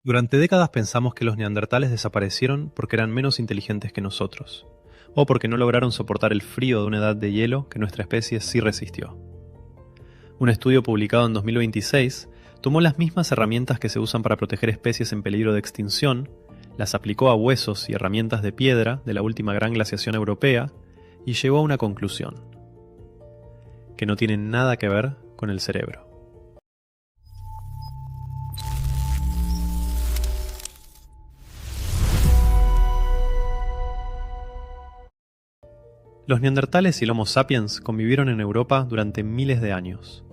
Durante décadas pensamos que los neandertales desaparecieron porque eran menos inteligentes que nosotros, o porque no lograron soportar el frío de una edad de hielo que nuestra especie sí resistió. Un estudio publicado en 2026 tomó las mismas herramientas que se usan para proteger especies en peligro de extinción, las aplicó a huesos y herramientas de piedra de la última gran glaciación europea y llegó a una conclusión: que no tienen nada que ver con el cerebro. Los neandertales y el Homo sapiens convivieron en Europa durante miles de años,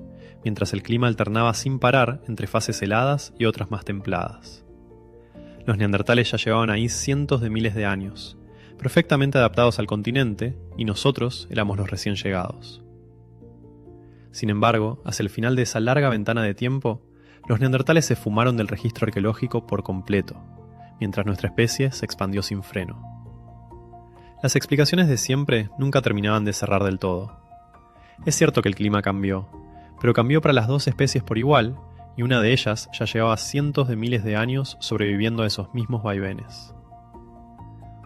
mientras el clima alternaba sin parar entre fases heladas y otras más templadas. Los neandertales ya llevaban ahí cientos de miles de años, perfectamente adaptados al continente, y nosotros éramos los recién llegados. Sin embargo, hacia el final de esa larga ventana de tiempo, los neandertales se fumaron del registro arqueológico por completo, mientras nuestra especie se expandió sin freno. Las explicaciones de siempre nunca terminaban de cerrar del todo. Es cierto que el clima cambió, pero cambió para las dos especies por igual, y una de ellas ya llevaba cientos de miles de años sobreviviendo a esos mismos vaivenes.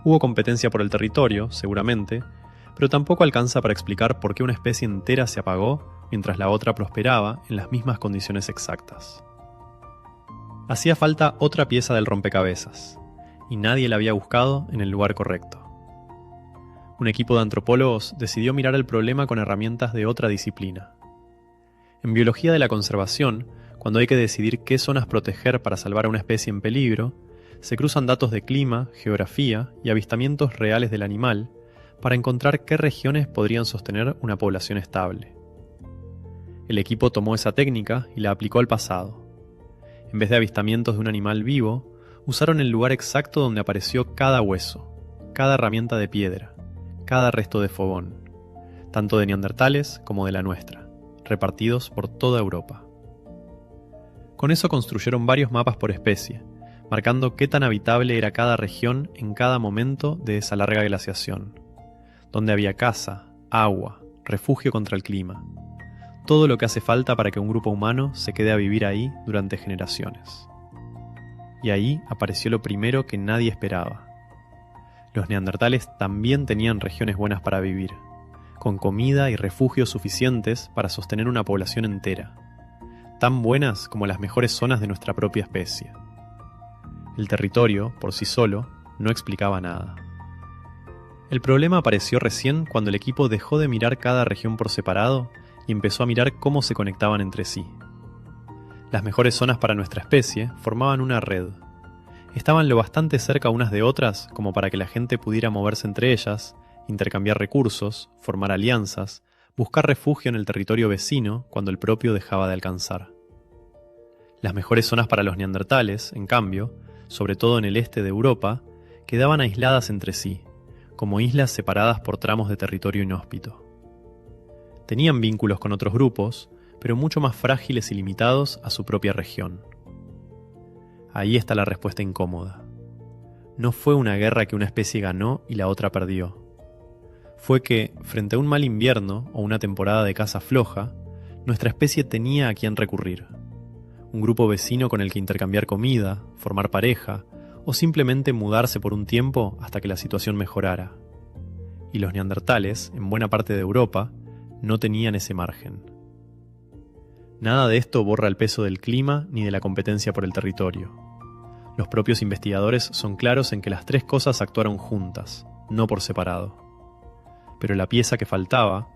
Hubo competencia por el territorio, seguramente, pero tampoco alcanza para explicar por qué una especie entera se apagó mientras la otra prosperaba en las mismas condiciones exactas. Hacía falta otra pieza del rompecabezas, y nadie la había buscado en el lugar correcto. Un equipo de antropólogos decidió mirar el problema con herramientas de otra disciplina. En biología de la conservación, cuando hay que decidir qué zonas proteger para salvar a una especie en peligro, se cruzan datos de clima, geografía y avistamientos reales del animal para encontrar qué regiones podrían sostener una población estable. El equipo tomó esa técnica y la aplicó al pasado. En vez de avistamientos de un animal vivo, usaron el lugar exacto donde apareció cada hueso, cada herramienta de piedra, cada resto de fogón, tanto de neandertales como de la nuestra, repartidos por toda Europa. Con eso construyeron varios mapas por especie, marcando qué tan habitable era cada región en cada momento de esa larga glaciación, donde había casa, agua, refugio contra el clima, todo lo que hace falta para que un grupo humano se quede a vivir ahí durante generaciones. Y ahí apareció lo primero que nadie esperaba. Los neandertales también tenían regiones buenas para vivir, con comida y refugios suficientes para sostener una población entera, tan buenas como las mejores zonas de nuestra propia especie. El territorio, por sí solo, no explicaba nada. El problema apareció recién cuando el equipo dejó de mirar cada región por separado y empezó a mirar cómo se conectaban entre sí. Las mejores zonas para nuestra especie formaban una red. Estaban lo bastante cerca unas de otras como para que la gente pudiera moverse entre ellas, intercambiar recursos, formar alianzas, buscar refugio en el territorio vecino cuando el propio dejaba de alcanzar. Las mejores zonas para los neandertales, en cambio, sobre todo en el este de Europa, quedaban aisladas entre sí, como islas separadas por tramos de territorio inhóspito. Tenían vínculos con otros grupos, pero mucho más frágiles y limitados a su propia región. Ahí está la respuesta incómoda. No fue una guerra que una especie ganó y la otra perdió. Fue que, frente a un mal invierno o una temporada de caza floja, nuestra especie tenía a quién recurrir. Un grupo vecino con el que intercambiar comida, formar pareja, o simplemente mudarse por un tiempo hasta que la situación mejorara. Y los neandertales, en buena parte de Europa, no tenían ese margen. Nada de esto borra el peso del clima ni de la competencia por el territorio. Los propios investigadores son claros en que las tres cosas actuaron juntas, no por separado. Pero la pieza que faltaba,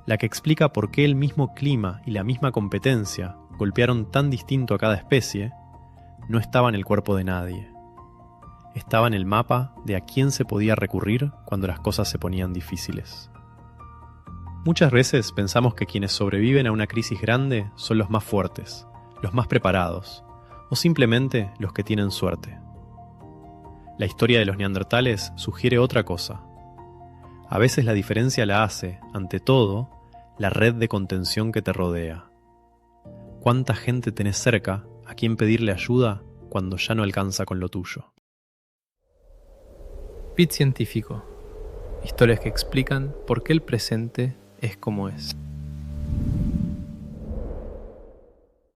la que explica por qué el mismo clima y la misma competencia golpearon tan distinto a cada especie, no estaba en el cuerpo de nadie. Estaba en el mapa de a quién se podía recurrir cuando las cosas se ponían difíciles. Muchas veces pensamos que quienes sobreviven a una crisis grande son los más fuertes, los más preparados, o simplemente los que tienen suerte. La historia de los neandertales sugiere otra cosa. A veces la diferencia la hace, ante todo, la red de contención que te rodea. ¿Cuánta gente tenés cerca a quien pedirle ayuda cuando ya no alcanza con lo tuyo? Bit Científico. Historias que explican por qué el presente es como es.